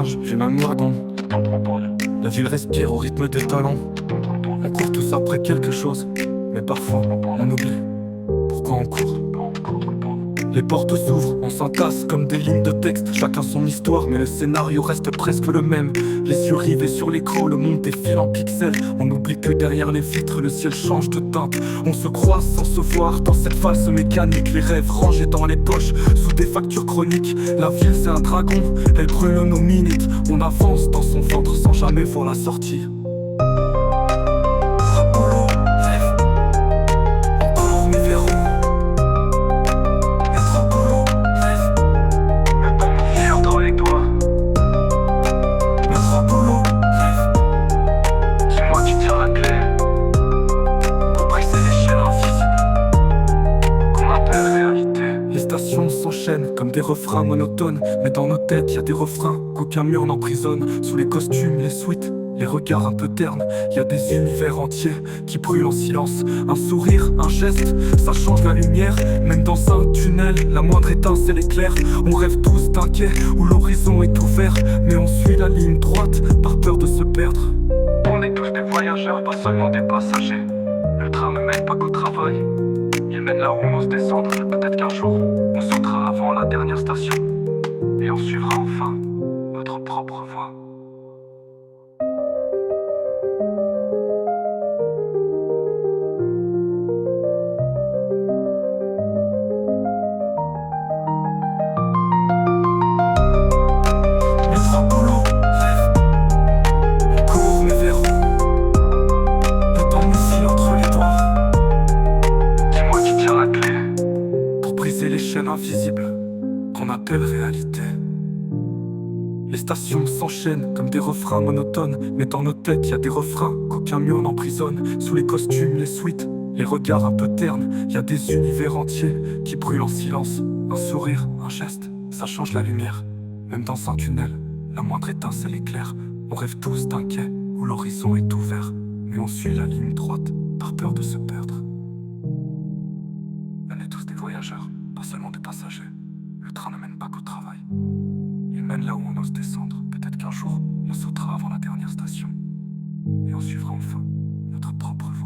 singe, j'ai ma mémoire d'ombre. La ville respire au rythme des talons. On court tous après quelque chose, mais parfois on oublie pourquoi on court. Les portes s'ouvrent, on s'entasse comme des lignes de texte. Chacun son histoire, mais le scénario reste presque le même. Les yeux rivés sur l'écran, le monde défile en pixels. On oublie que derrière les vitres, le ciel change de teinte. On se croise sans se voir dans cette face mécanique. Les rêves rangés dans les poches, sous des factures chroniques. La ville c'est un dragon, elle brûle nos minutes. On avance dans son ventre sans jamais voir la sortie. S'enchaînent comme des refrains monotones. Mais dans nos têtes y a des refrains qu'aucun mur n'emprisonne. Sous les costumes, les suites, les regards un peu ternes, y a des univers entiers qui brûlent en silence. Un sourire, un geste, ça change la lumière. Même dans un tunnel, la moindre étincelle éclaire. On rêve tous d'un quai où l'horizon est ouvert, mais on suit la ligne droite par peur de se perdre. On est tous des voyageurs, pas seulement des passagers. Le train ne mène pas qu'au travail, il mène là où on ose descendre. Peut-être qu'un jour, on sautera avant la dernière station, et on suivra enfin notre propre voie. Métro, boulot, rêve, on court mais vers où? Le temps nous file entre les doigts. Dis-moi qui tient la clé pour briser les chaînes invisibles qu'on appelle réalité. Les stations s'enchaînent comme des refrains monotones, mais dans nos têtes y a des refrains qu'aucun mur n'emprisonne. Sous les costumes, les suites, les regards un peu ternes, y a des univers entiers qui brûlent en silence. Un sourire, un geste, ça change la lumière. Même dans un tunnel, la moindre étincelle éclaire. On rêve tous d'un quai où l'horizon est ouvert, mais on suit la ligne droite par peur de se perdre. On est tous des voyageurs, pas seulement des passagers. Le train ne mène pas qu'au travail, il mène là où on ose descendre. Peut-être qu'un jour, on sautera avant la dernière station, et on suivra enfin notre propre voie.